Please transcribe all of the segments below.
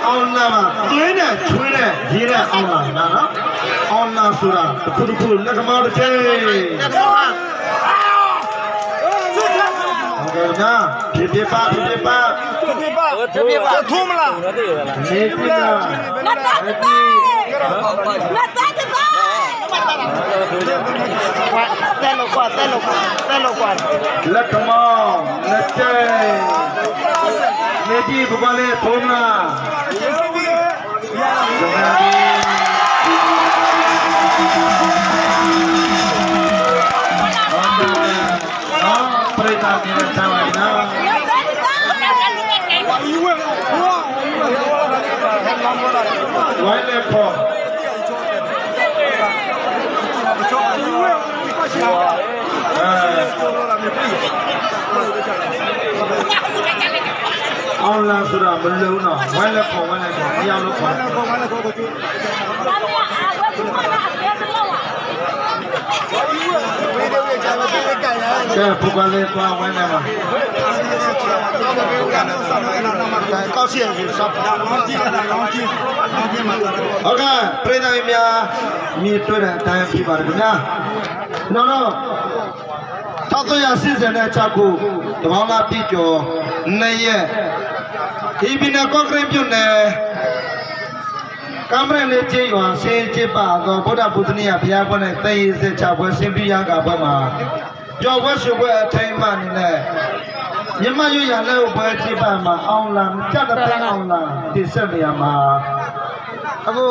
အောင်လာမှာတွင်းနဲ့ချွေးနဲ့ရေးတဲ့အောင်လာနော်အောင်လာဆိုတာခုတစ်ခုလက်ကမားတစ်ချိန်ဟုတ်ကဲ့နာပြပါထုံးမလားနေပြီလားငါသားတပါတဲလို့ကွာလက်ကမောင်းလက်ကျဲနေပြီဘကလေးထုံးလားပြိတ္တာမြေသာဝနာဝိုင်းလေပေါ်အောင်လာဆိုတာမလုံးတော့ဝိုင်းလေပေါ်တရားလို့ခေါ်ကဲပုဂ္ဂလိသွားဝိုင်းနေမှာကောက်စီရည်ဆော့လောင်းကြီးမှာဟုတ်ကဲ့ပြည်သူများမြေတွေ့တဲ့အတိုင်းပြပါရခင်ဗျာနော်1386ခုတဘောင်းကပြည့်ကျော်2ရက်ဒီပြည်နယ်ကော့ကရိတ်မြို့နယ်ကမ်ဘရလေးကျေးရွာဆင်းကျပသောဗုဒ္ဓဘုဒ္ဓနိယဘုရားပွဲနဲ့တည်ရည်စစ်ချပွဲဆင်းပြီးရကပွဲမှာကျော်ဝဲရွှေပွဲအထိမ်းမှနေနဲ့မြမရွရလဲပွဲကျပမှာအောင်လာကြက်တဲ့အောင်လာတည်ဆက်နေရမှာအခု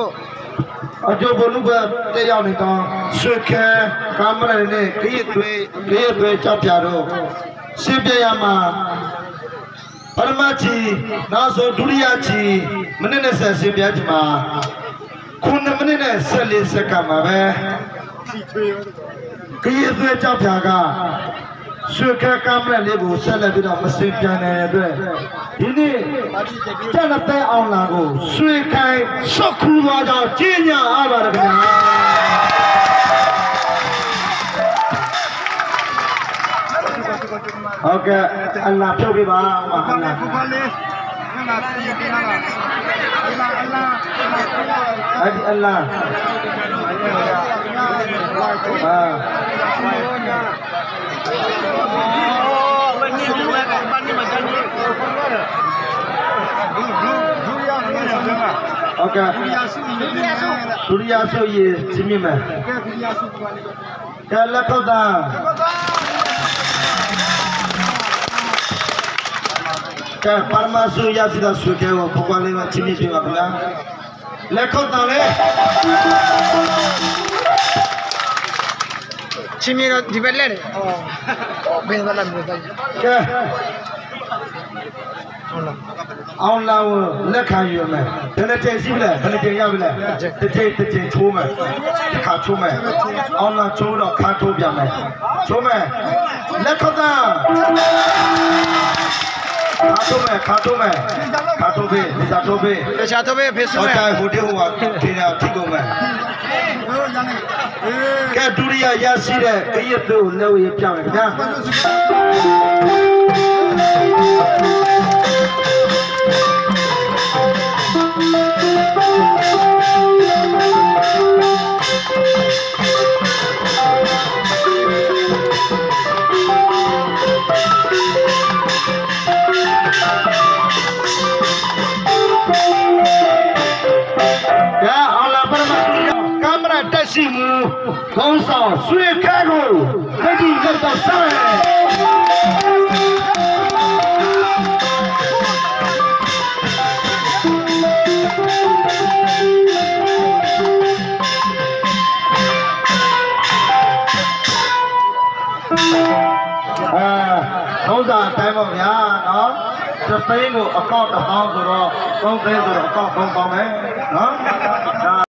အကျိုးဘလူကတယောက်နေတော့ရွှေခဲကမ်ဘရလေးနဲ့ခရစ်သွေးကြောက်ပြတော့ရှင်းပြရမှာပရမကြီးနောက်ဆိုဒုတိယကြီးမိနစ်နဲ့ဆက်ရှင်းပြချင်မှာ9မိနစ်နဲ့14စက္ကန့်မှာပဲခရစ်သွေးကြောက်ပြကရွှေခဲကမ်ဘရလေးကိုဆက်လက်ပြီးတော့မစင်ပြန်တဲ့အတွက်ဒီနေ့ကျန်တဲ့အောင်လာကိုရွှေခိုင်ရှော့ခူသွားကြောင်းကြီးညာအားပါရခင်ဗျာဟုတ်ကဲ့အလ္လာဟ်ပြုတ်ပြပါအလ္လာဟ်ဘုရားလေးငါစီးနေတာအလ္လာဟ်အလ္လာဟ်အလ္လာဟ်โอเคဒုတိယဆုရေးစီမီမယ်ကဲလက်ခောက်တာကဲပါမဆုရစီတော့ဆုကဲကိုဘုရားလေးကချင်းချင်းပြပါဗျာလက်ခောက်တာလေချင်းမြေတော့ဒီဘက်လက်လေဘယ်ဘက်လက်မျိုးတိုင်ကဲအောင်လာလက်ခံယူမယ်ဘယ်နဲ့တည်ရှိလဲဘယ်နဲ့တည်ရပြီလဲတစ်ချိန်ချိုးမယ်တစ်ခါချိုးမယ်အောင်လာချိုးတော့ခါထိုးပြန်မယ်ချိုးမယ်လက်ခတ်တာခါထိုးပေးဒီစားထိုးပေးတခြားထိုးပေးဖေးစမယ်ဟိုတဲ့ဟိုကထင်တာထိကုန်မယ်ကဲဒုတိယရရှိတဲ့ခရစ်သူလက်ဝဲပြမယ်ခင်ဗျာတက်ရှိမှုခေါင်းဆောင်ဆွေခဲကိုတတိယတော့ဆက်ခေါင်းဆောင်တိုင်းပါဗျာနော်စပိန်ကိုအကောင့်1000ဆိုတော့3သိန်းဆိုတော့အကောင့်3ပေါင်းမယ်နော်